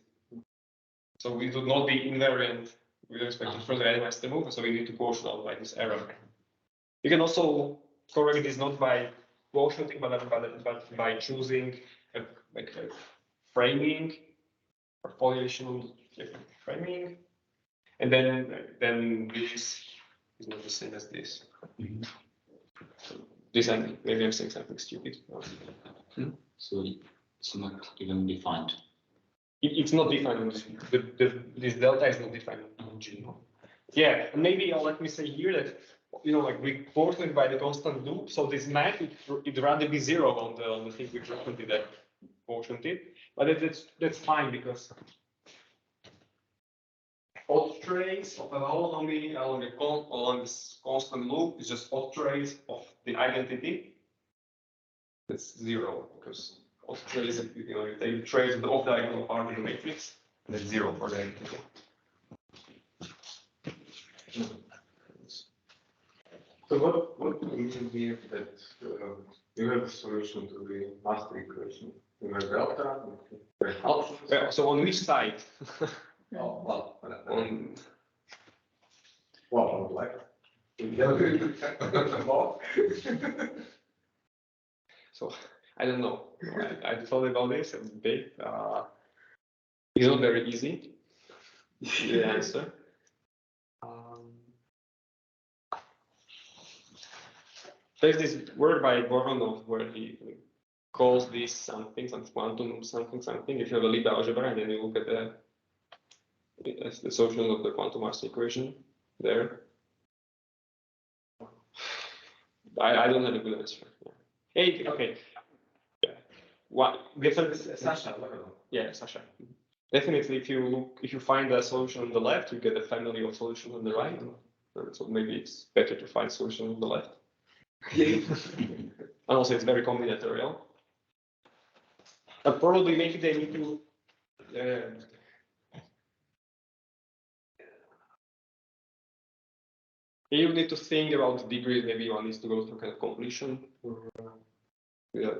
So it would not be invariant with respect to further randomized remove, so we need to quotient out by this error. You can also correct this not by quotienting, but by choosing a framing or foliation framing, and then this is not the same as this. So this, and maybe I'm saying something stupid. So it's not even defined. it's not defined. This delta is not defined in G. Yeah, and maybe let me say here that like we quoted by the constant loop, so this map it rather be zero on the thing we frequently that quotient it, but that's fine because odd trace of an holonomy along this constant loop is just odd trace of the identity. That's zero because odd trace, you take the trace of the off diagonal part of the matrix, and that's zero for the identity. So what do you mean that you have a solution to the master equation? You have delta, you have alpha. Yeah, so on which side? Oh, On like. So I don't know. I thought about this a bit. It's not very easy. The answer. There's this word by Goranov where he calls this something, some quantum something. If you have a Lie algebra and then you look at the solution of the quantum master equation there. I don't have a good answer. Hey, okay. What different? Sasha. Yeah, Sasha. Definitely, if you find a solution on the left, you get a family of solutions on the right. So maybe it's better to find solution on the left. And also, it's very combinatorial. But probably maybe they need to. You need to think about the degree. Maybe one needs to go through kind of completion. Or,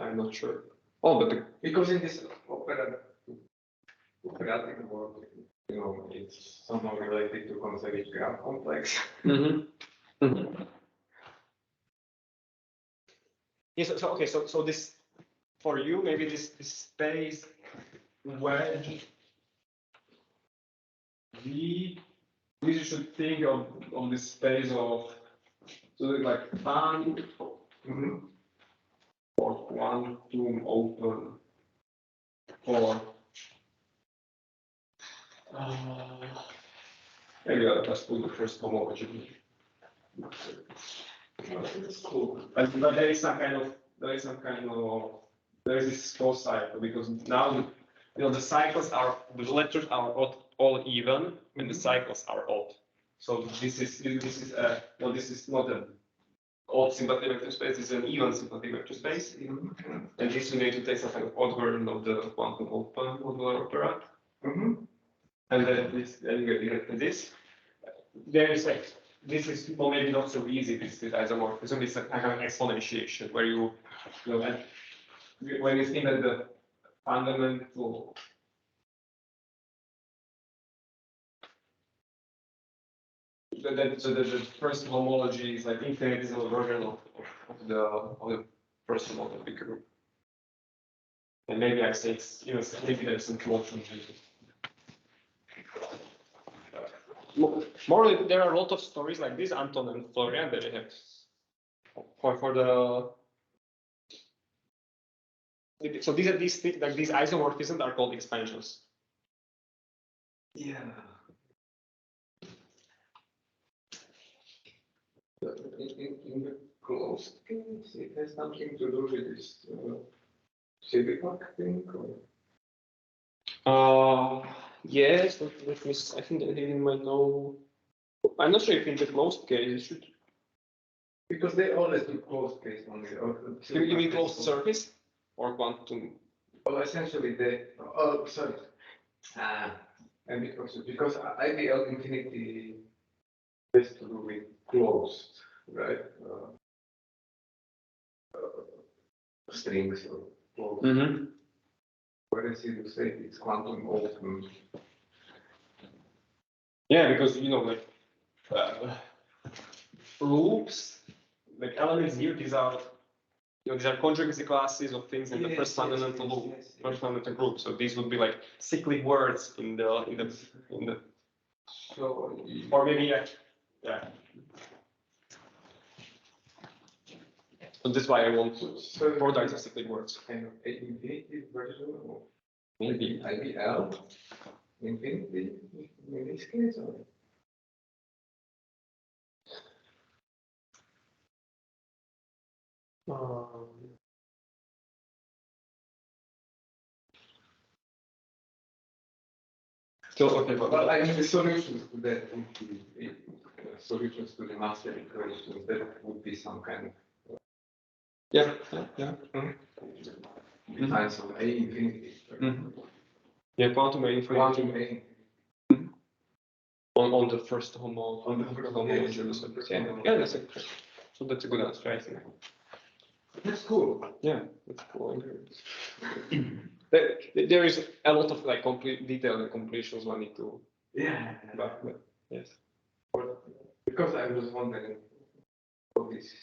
I'm not sure. Oh, but because in this operatic world, it's somehow related to conservative graph complex. Yes, so okay, so this for you maybe this space wedge V. We should think of this space of so like tan or quantum open or maybe I'll just put the first homology. But there is this close cycle because now the cycles are the letters are all even and the cycles are odd. So this is not an odd symplectic vector space. This is an even symplectic vector space, and this you need to take some kind of odd version of the quantum open modular opera. And then you get this. There is like. This is maybe not so easy. This isomorphism. It's a kind of exponentiation where when you think that the fundamental the first homology is like infinitesimal version of the first homology group. And maybe I say maybe there's some closure. More, there are a lot of stories like this. Anton and Florian, that they have for the. So these isomorphisms are called expansions. Yeah. In the closed case, it has something to do with this Civic thing. Yes, let me. I think that they might know. I'm not sure if in the closed case it should. Because they always do closed case only. You mean closed surface or quantum? Well, essentially they. Oh, sorry. And because ideal infinity has to do with closed, right? Strings or closed. Whereas you say it's quantum open. Yeah, because like loops, like elements here, these are conjugacy classes of things in the first fundamental loop, first fundamental group. So these would be like cyclic words in the. So or maybe yeah. So that's why I want products of cyclic words. Kind of infinity version. Maybe. IBL infinity in this case, or? So okay, but Well, I mean, the solutions to that would be solutions to the master equations. That would be some kind of yeah. defines of A infinity. Yeah, quantum infinity Quantum A. on the first homology. Yeah, that's a so that's a good answer, I think. That's cool. Yeah, that's cool. There is a lot of like complete detail and completions one need to. Yeah. But yes. Because I was wondering what this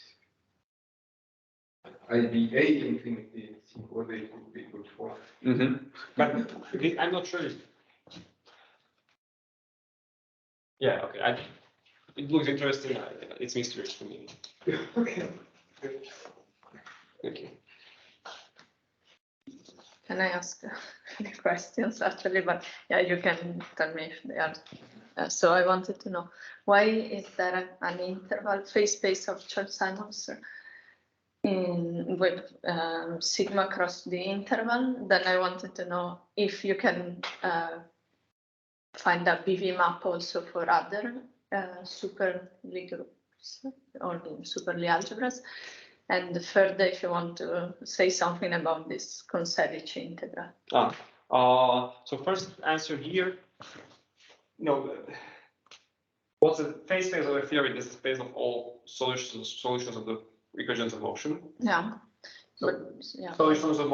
IBA infinity is, what they could be good for. But I'm not sure. Yeah, okay. It looks interesting. It's mysterious to me. Okay. Thank you. Can I ask any questions actually? But yeah, you can tell me if they are. So I wanted to know, why is there an interval phase space of Chern-Simons with sigma across the interval? Then I wanted to know if you can find a BV map also for other super Lie groups or super Lie algebras. And further, if you want to say something about this Conselic integral. So first answer here. No, what's the phase space of a theory? This is space of all solutions of the equations of motion. Yeah. So But, yeah. solutions of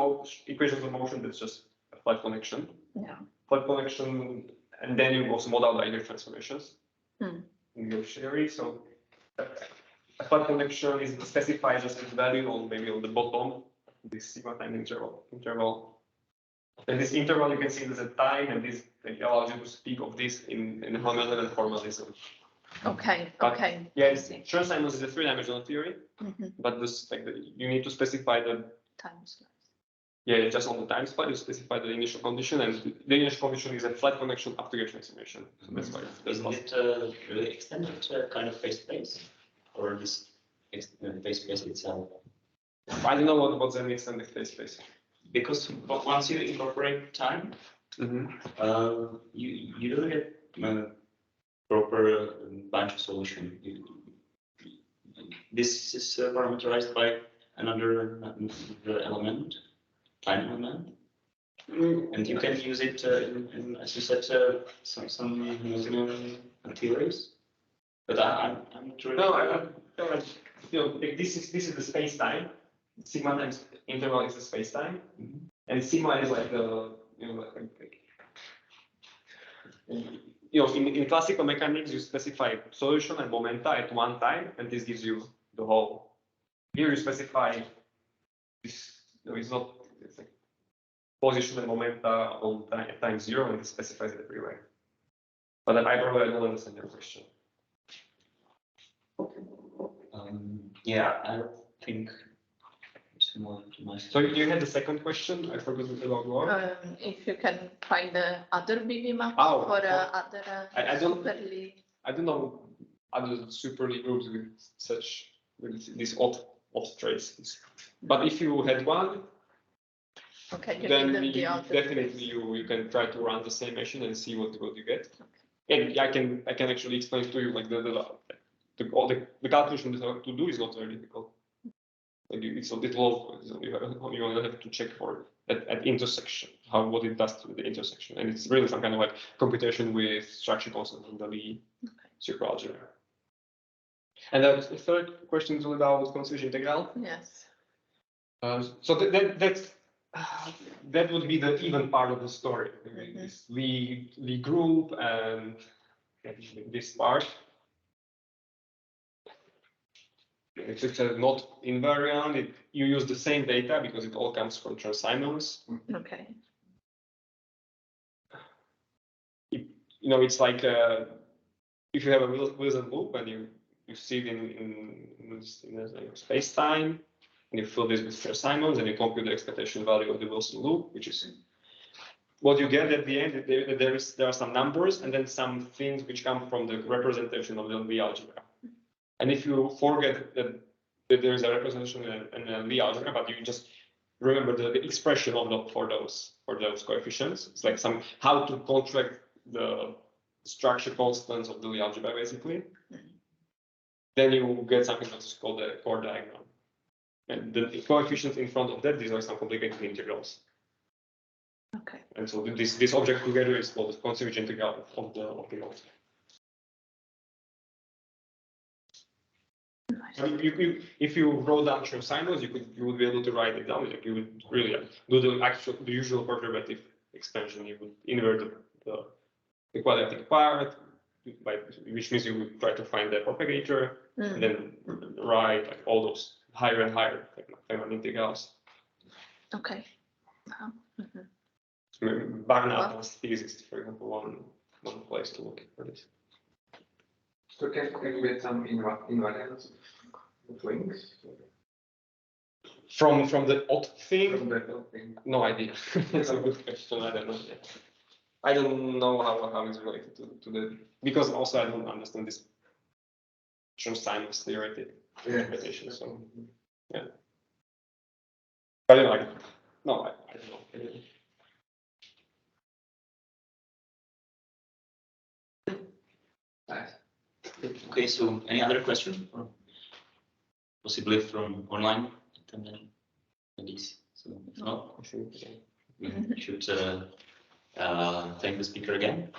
equations of motion. That's just a flat connection. Yeah. Flat connection, and then you also model the Eiger transformations in your theory. So a flat connection is specified just its value on maybe on the bottom this sigma time interval. And this interval you can see there's a time, and this allows you to speak of this in Hamilton and formalism. Okay. But, okay. Yeah, Chern-Simons is a three-dimensional theory, but this you need to specify the Time slice. yeah just on the time slide you specify the initial condition, and the initial condition is a flat connection up to your transformation. So that's why. Isn't it really extended kind of phase space, or this phase space itself? I don't know what's an extended phase space. Because once you incorporate time, you don't get proper bunch of solution. This is parameterized by another element, time element, and you can use it in, as you said, some Hamiltonian theories. But I'm not really. No, you know, this is the space time. Sigma times interval is the space time, and sigma is like the in classical mechanics you specify solution and momenta at one time, and this gives you the whole. Here you specify this. It's not. It's like position and momenta on time zero, and it specifies it everywhere. But I don't understand your question. Yeah, I don't think. So you had the second question. I forgot about what. If you can find the other BV map Oh, for other I don't. super Lie. I don't know other super Lie groups with these odd traces. But if you had one, Okay, you then need the definitely you can try to run the same machine and see what you get. And I can actually explain to you like all the calculation that you have to do is not very difficult. Like it's a bit low. You only have to check for at intersection what it does to the intersection, and it's really some kind of like computation with structure constants in the Lie superalgebra. And the third question is all about Conselic integral. Yes. So that would be the even part of the story. This Lie group and this part. It's not invariant. You use the same data because it all comes from Chern-Simons. Okay. It's like if you have a Wilson loop and you see it in space time, and you fill this with Chern-Simons, and you compute the expectation value of the Wilson loop, which is what you get at the end, there are some numbers and then some things which come from the representation of the Lie algebra. And if you forget that there is a representation in a Lie algebra, but you just remember the expression of for those coefficients, it's like how to contract the structure constants of the Lie algebra basically. Then you get something that is called the core diagram. And the coefficients in front of that, these are some complicated integrals. Okay. And so this object together is called the consequential integral of the mode. Nice. If you wrote down your sinuses, you would be able to write it down. Like you would really do the usual perturbative expansion. You would invert the quadratic part, which means you would try to find the propagator, and then write like all those higher and higher Feynman integrals. Okay. Wow. Barn advanced physics, for example, one place to look for this. So can you get some invariance of links? From the odd thing? From that thing? No idea. That's a good question. I don't know. I don't know how it's related to the, because also I don't understand this sinus theoretic interpretation. So yeah. But anyway, no, I don't know. Nice. Okay, so any other question? Or possibly from online? So if not, we should thank the speaker again.